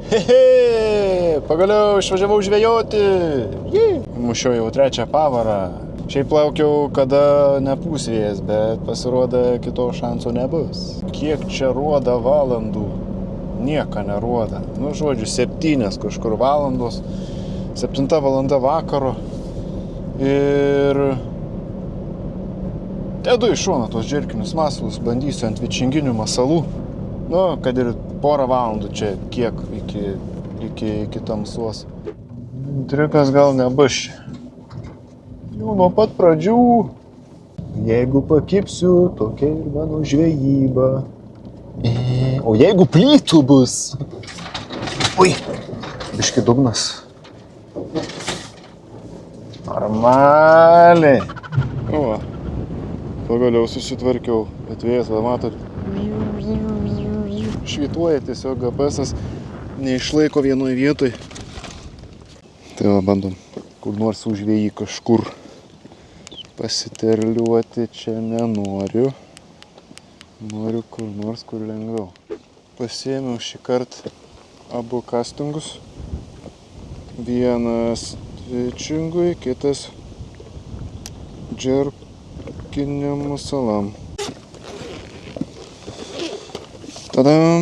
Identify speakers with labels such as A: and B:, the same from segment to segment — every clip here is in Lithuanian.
A: Hehe, pagaliau išvažiavau žvejoti. Mušiau jau 3 pavarą. Šiaip plaukiau, kada nepūs vėjas, bet pasirodė kito šanso nebus. Kiek čia ruoda valandų? Nieko neruoda. Nu, žodžiu, 7 kažkur valandos. 7 valanda vakaro. Ir dedu į šoną tos džerkinius masalus, bandysiu ant vičinginių masalų. Nu, kad ir porą valandų čia kiek iki tamsos. Triukas gal nebus čia. Jau nuo pat pradžių. Jeigu pakipsiu, tokia ir mano žvejyba. O jeigu plytų bus? Ui, biški dugnas. Normaliai. O, pagaliau susitvarkiau. Bet vėjas, va matot, švytuoja tiesiog GPS-as, neišlaiko vienoj vietoj. Tai va, bandom kur nors užvėjį kažkur pasiterliuoti, čia nenoriu. Noriu kur nors, kur lengviau. Pasiėmiau šį kartą abu kastingus. Vienas vičingui, kitas džerkiniam masalam. Tadam!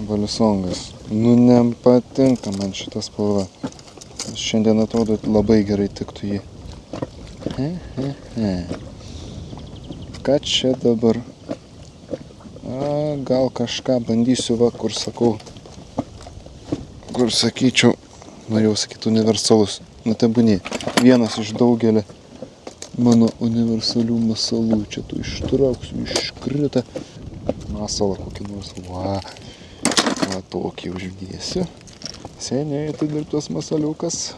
A: Balisongas. Nu, nepatinka man šita spalva. Šiandien atrodo labai gerai tiktų jį. Ką čia dabar? Gal kažką bandysiu, va, kur sakau. Kur sakyčiau, norėjau sakyti universalus. Nu, tebūnie. Vienas iš daugelio mano universalių masalų. Čia tu ištrauksiu, iškrita. Masalą kokį nors. Va tokį uždėsiu. Seniai atidirbtas masaliukas.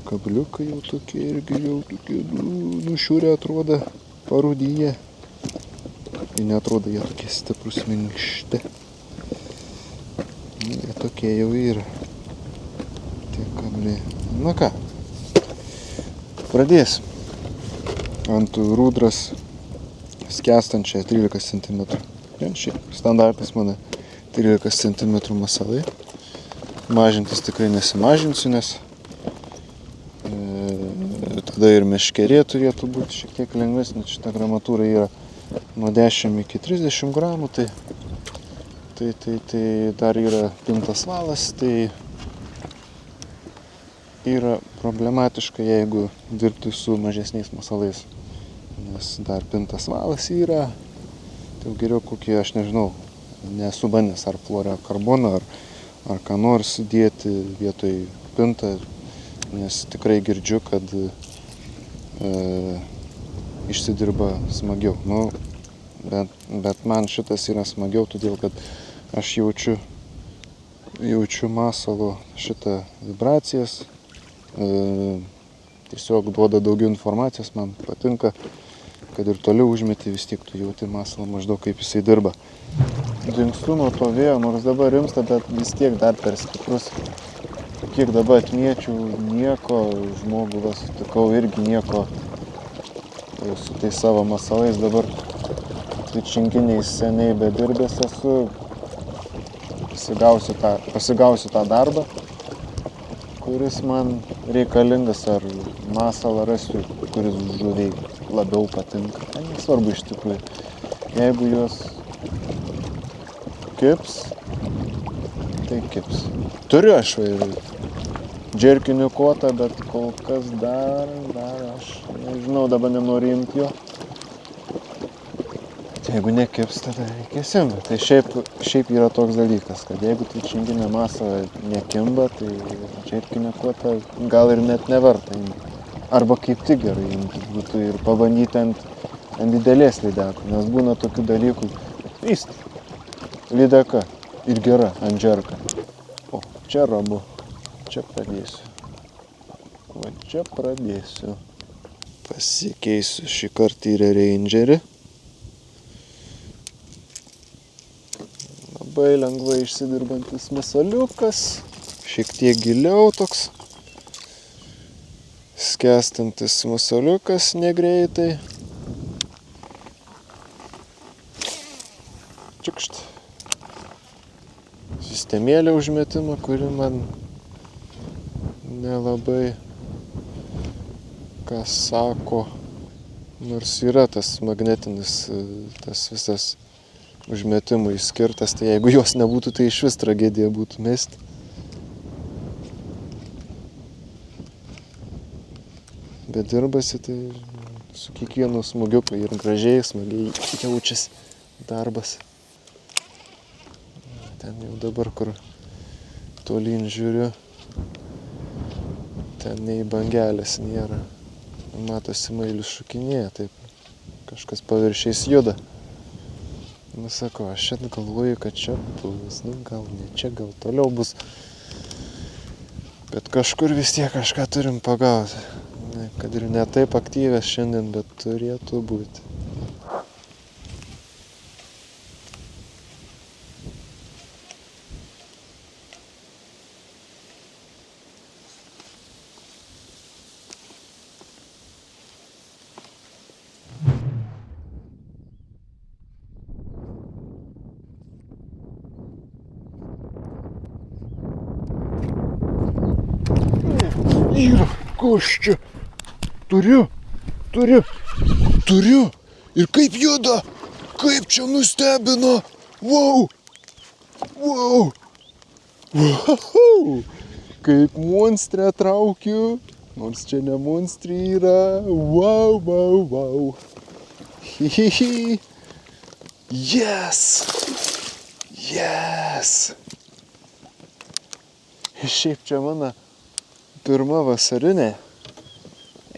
A: Kabliukai jau tokie irgi jau tokie nušiurę atrodo, parūdyje. Ir neatrodo, jie tokie stiprus minkšti. Jie tokie jau yra. Tie kabliai. Na ką, pradėsim. Ant rūdras skęstančią 13 cm. Šiaip standartas mano 13 cm masalai. Mažintis tikrai nesimažinsiu, nes tada ir meškerė turėtų būti šiek tiek lengvesnė. Šita gramatūra yra nuo 10 iki 30 gramų. Tai dar yra pintas valas. Tai yra problematiška, jeigu dirbti su mažesniais masalais. Nes dar pintas valas yra. Tai geriau kokį, aš nežinau, nesu bandęs ar fluorokarboną, ar ką nors dėti vietoj pintą. Nes tikrai girdžiu, kad išsidirba smagiau. Nu, bet man šitas yra smagiau, todėl kad aš jaučiu masalo šitą vibracijas. Tiesiog duoda daugiau informacijos, man patinka, kad ir toliau užmeti, vis tiek tu jauti masalą maždaug kaip jisai dirba. Dingstu nuo to vėjo, nors dabar rimsta, bet vis tiek dar per stiprus. Kiek dabar atmiečiau, nieko, žmogų sutikau irgi nieko su tais savo masalais. Dabar vičinginiais seniai bedirbęs esu, pasigausiu tą darbą, kuris man reikalingas, ar masalą rasiu, kuris žuviai labiau patinka. Tai nesvarbu iš tikrųjų. Jeigu jos kips, tai kips. Turiu aš džerkinių kotą, bet kol kas dar aš nežinau, dabar nenoriu imti jo. Jeigu nekips, tada reikės imti. Tai šiaip yra toks dalykas, kad jeigu vičinginė masala nekimba, tai džerkinę kotą gal ir net neverta imti. Arba kaip tik gerai imti būtų ir pabandyti ant didelės lydekų, nes būna tokių dalykų. Vyst, lydeka ir gera ant džerką. O, čia ramu. Čia pradėsiu. Va čia pradėsiu. Pasikeisiu šį kartą į Rangerį. Labai lengvai išsidirbantis masaliukas. Šiek tiek giliau toks. skęstantis musaliukas negreitai. Čiukšt. Sistemėlė užmetimo, kuri man nelabai ką sako. Nors yra tas magnetinis, tas visas užmetimui skirtas, tai jeigu jos nebūtų, tai iš vis tragedija būtų mesti. Bet dirbasi, tai su kiekvienu smugiuku ir gražiai, smagiai jaučiasi darbas. Ten jau dabar, kur tolyn žiūriu, ten nei bangelės nėra. Matosi, mailis šukinėja, taip kažkas paviršiais juda. Nu, sako, aš čia galvoju, kad čia bus, nu gal ne čia, gal toliau bus. Bet kažkur vis tiek kažką turim pagauti. Kad ir ne taip aktyvės šiandien, bet turėtų būti. Yra, kas čia? Turiu. Ir kaip juda, kaip čia nustebino. Wow. Kaip monstrę traukiu, nors čia ne monstrė yra. Wow. Hihihi. Yes. Šiaip čia mano pirma vasarinė.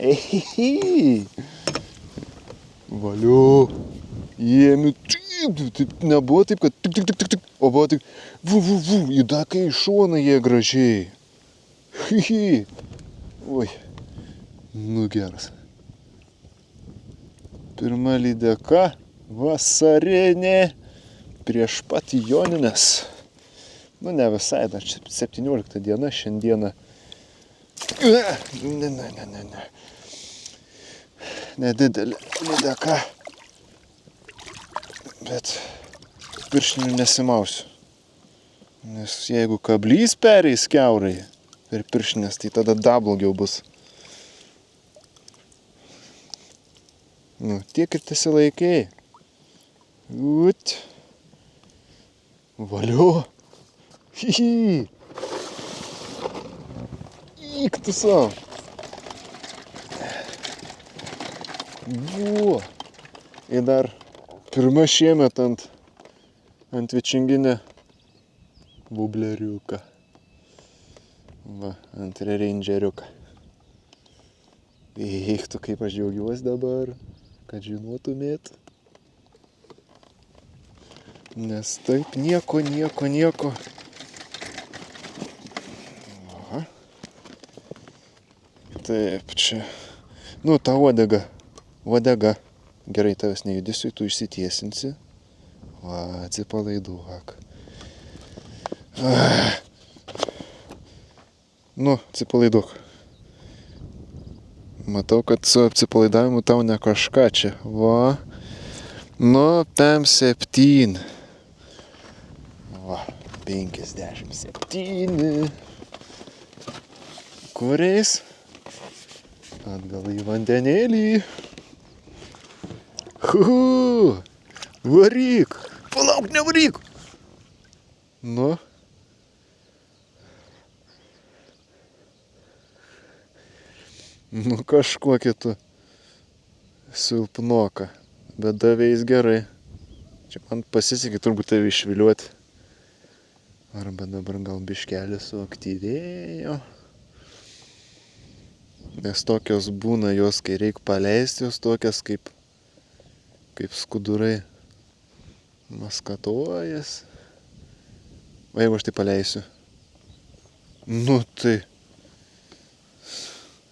A: Eihihi. Valio. Ėmiu. Nebuvo taip, kad tik. O buvo tik. Įdakai iš šoną jie gražiai. Hihi. Oi. Nu geras. Pirma lydeka. Vasarinė. Prieš pat Jonines. Nu ne visai, dar 17 diena šiandieną. Ne. Nedidelė lydeka. Bet pirštinių nesimausiu. Nes jeigu kablys pereis kiaurai per pirštinės, tai tada dar blogiau bus. Nu, tiek ir tesilaikiai. Ut. Valio. Hihi. Įk tu savo. Buvo. Ir dar pirma šiemet ant vičinginę bubleriuką. Va, ant rangeriuką. Eik tu, kaip aš džiaugiuosi dabar, kad žinotumėt. Nes taip nieko. Aha. Taip, čia. Nu, ta uodega. Gerai, tavęs nejudėsiu, tu išsitiesinsi. Va, atsipalaiduok. Nu, atsipalaiduok. Matau, kad su atsipalaidavimu tau ne kažką čia. Va. Nu, 57. Va, 57. Kuriais? Atgal į vandenėlį. Varyk! Palauk, nevaryk! Nu. Nu kažkokį tu silpnoką, bet davėjais gerai. Čia man pasisekė turbūt tave išviliuoti. Arba dabar gal biškelį suaktyvėjo. Nes tokios būna jos, kai reik paleisti, jos tokias kaip skudurai. Maskatuojas. O jeigu aš tai paleisiu? Nu tai.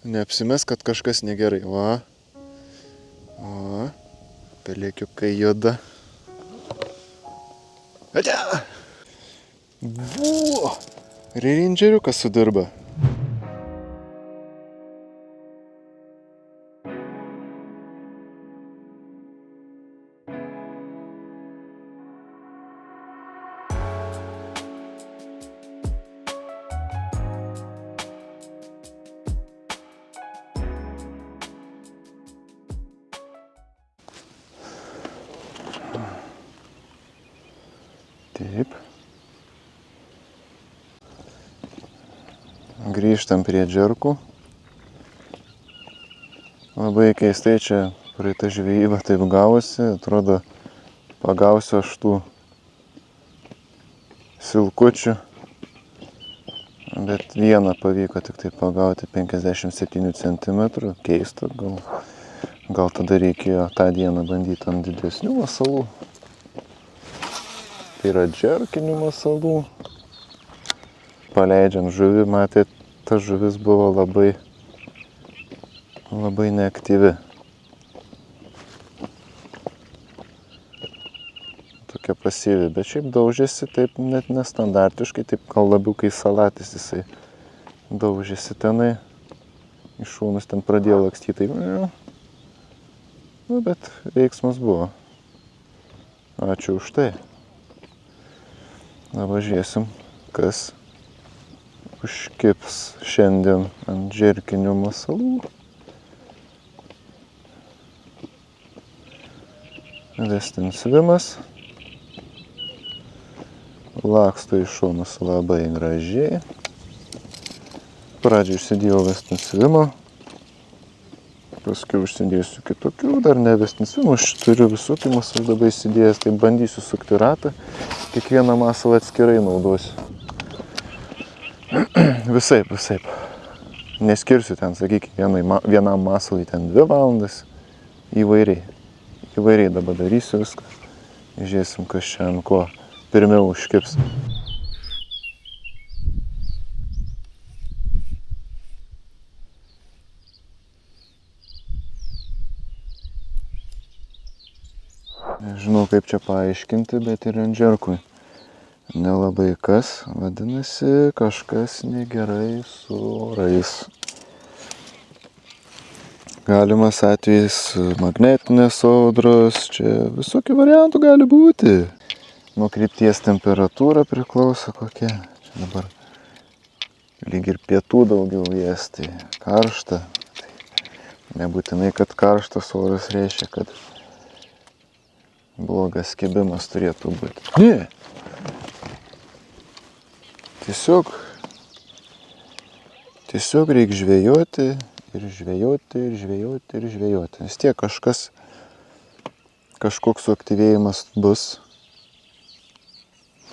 A: Neapsimes, kad kažkas negerai. Va. O. Pelėkiukai juda. Atia! Buvo! Rangeriukas sudirba. Taip. Grįžtam prie džerkų. Labai keistai čia praeita žvejyba taip gavosi. Atrodo, pagausiu aš tų silkučių. Bet vieną pavyko tik tai pagauti 57 cm. Keista, gal tada reikėjo tą dieną bandyti ant didesnių masalų. Tai yra džerkinių masalų. Paleidžiam žuvį, matėt, ta žuvis buvo labai neaktyvi. Tokia pasyvi, bet šiaip daužėsi taip net nestandartiškai, taip gal labiau kai salatis jisai daužėsi tenai. Iš šonus ten pradėjo lakstyti, taip. Nu, bet veiksmas buvo. Ačiū už tai. Dabar žiūrėsim, kas užkips šiandien ant džerkinių masalų. Vestinis svimas. Laksto į šonus labai gražiai. Pradžiai užsidėjau vestinį svimą. Paskui užsidėsiu kitokių, dar ne vestinį svimą. Aš turiu visokių masalų dabar įsidėjęs, tai bandysiu sukti ratą. Kiekvieną masalą atskirai naudosiu. Visaip. Neskirsiu ten, sakykime, vienam masalui ten 2 valandas. Įvairiai dabar darysiu viską. Žiūrėsim, kas čia ant ko pirmiau užkips. Nežinau, kaip čia paaiškinti, bet ir ant džerkui nelabai kas. Vadinasi, kažkas negerai su orais. Galimas atvejis magnetinės audros, čia visokių variantų gali būti. Nuo krypties temperatūra priklauso kokia. Čia dabar lyg ir pietų daugiau vėjas, tai karšta. Tai nebūtinai, kad karštas oras reiškia, kad blogas kibimas turėtų būti. Ne! Tiesiog reikia žvejoti. Ir žvejoti. Vis tiek kažkoks suaktyvėjimas bus.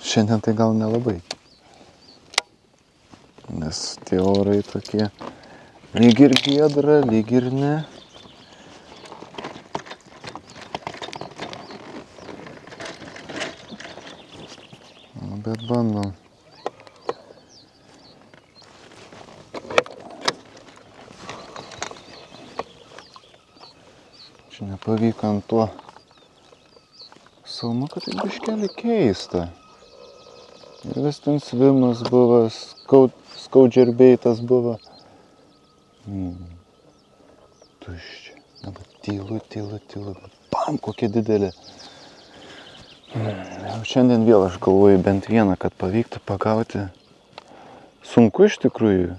A: Šiandien tai gal nelabai. Nes tie orai tokie lyg ir giedra, lyg ir ne. Bet bandom. Čia nepavyko ant tuo salmu, kad tai biškelį keista. Ir vis ten svimas buvo, skaudžerbeitas buvo. Tuščia. Dabar tylu. Bam, kokia didelė. Šiandien vėl aš galvoju bent vieną, kad pavyktų pagauti. Sunku iš tikrųjų.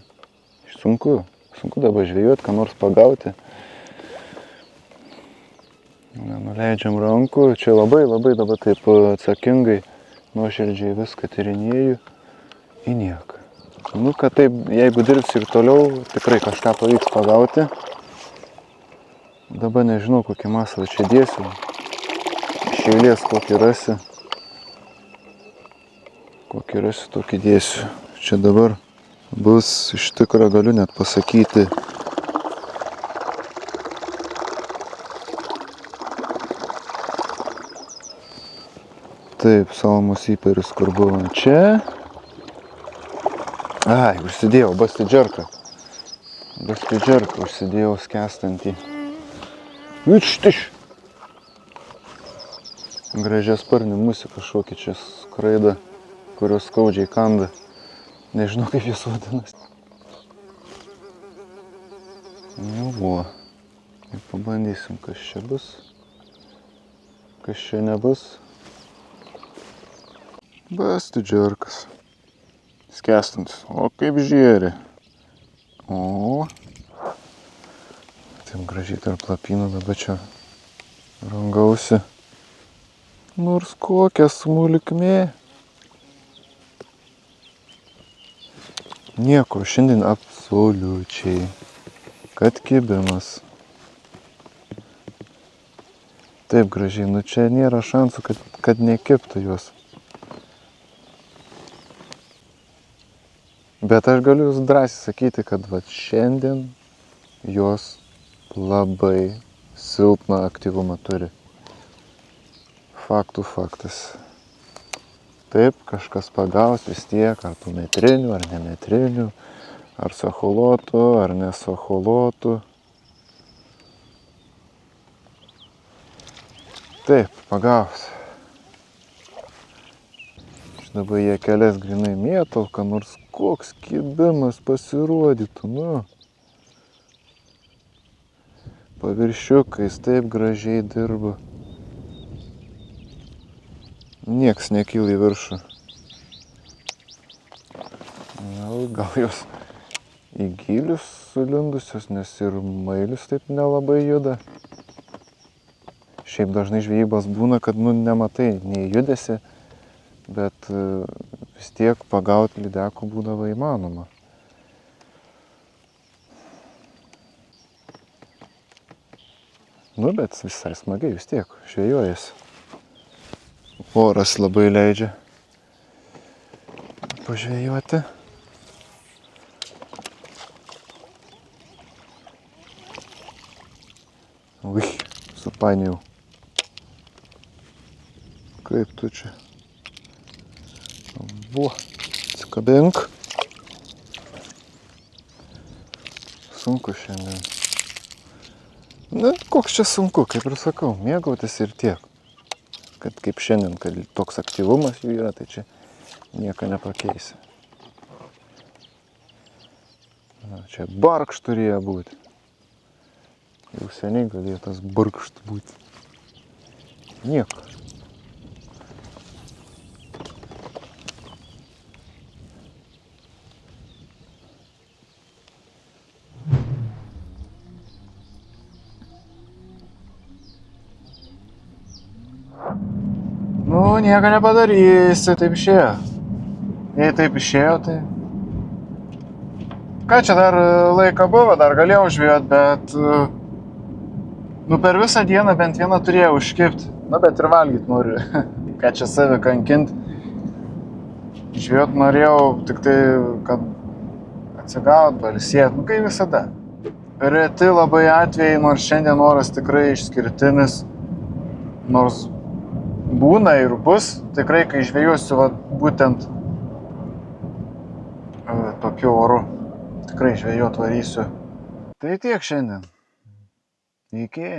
A: Sunku dabar žvejoti, ką nors pagauti. Nuleidžiam rankų. Čia labai dabar taip atsakingai, nuoširdžiai viską tyrinėju. Į nieką. Nu, kad taip, jeigu dirbsi ir toliau, tikrai kažką pavyks pagauti. Dabar nežinau, kokį masalą čia dėsiu. Iš eilės kokį rasi. Tokį dėsiu. Čia dabar bus, iš tikrųjų galiu net pasakyti, taip, salmos įperis, kur buvo čia. Ai, užsidėjau basti džerką užsidėjau skęstantį. Vičtiš! Gražiasparnį musį kažkokį čia skraido, kurios skaudžiai kanda. Nežinau, kaip jis vadinasi. Jau buvo. Ir pabandysim, kas čia bus. Kas čia nebus. Basti džerkas. Skęstantis. O kaip žėri. O. Taip gražiai tarp lapynų dabar čia rangausi. Nors kokia smulkmė. Nieko, šiandien absoliučiai. Kad kibimas. Taip gražiai, nu čia nėra šansų, kad nekibtų juos. Bet aš galiu jūs drąsiai sakyti, kad va šiandien jos labai silpną aktyvumą turi. Faktų faktas. Taip, kažkas pagaus vis tiek, ar tų metrinių, ar nemetrinių, ar su echolotu, ar ne su echolotu. Taip, pagaus. Aš dabar jie kelias grinai mėtau, kad nors koks kibimas pasirodytų, nu. Paviršiukais taip gražiai dirba. Nieks nekyla į viršų. Gal jos į gilius sulindusios, nes ir mailius taip nelabai juda. Šiaip dažnai žvejybos būna, kad nematai nei judesi, bet vis tiek pagauti lydekų būdavo įmanoma. Nu, bet visai smagiai vis tiek žvejojasi. Oras labai leidžia pažvejoti. Ui, supainiau. Kaip tu čia? Buvo, atsikabink. Sunku šiandien. Na, koks čia sunku, kaip ir sakau, mėgautis ir tiek. Kad kaip šiandien, kad toks aktyvumas jų yra, tai čia nieko nepakeisi. Na, čia barkšt turėjo būti. Jau seniai galėjo tas barkšt būti. Nieko. Nu, nieko nepadarysi, taip išėjo. Jei taip išėjo, tai... Ką čia dar laiko buvo, dar galėjau žvejot, bet... Nu, per visą dieną bent vieną turėjau užkibti. Nu, bet ir valgyt noriu. Ką čia savi kankint. Žvejot norėjau tik tai, kad atsigaut, pailsėt, nu, kai visada. Reti labai atvejai, nors šiandien oras tikrai išskirtinis. Nors būna ir bus, tikrai, kai žvejosiu, va, būtent tokiu oru, tikrai žvejot varysiu. Tai tiek šiandien. Iki.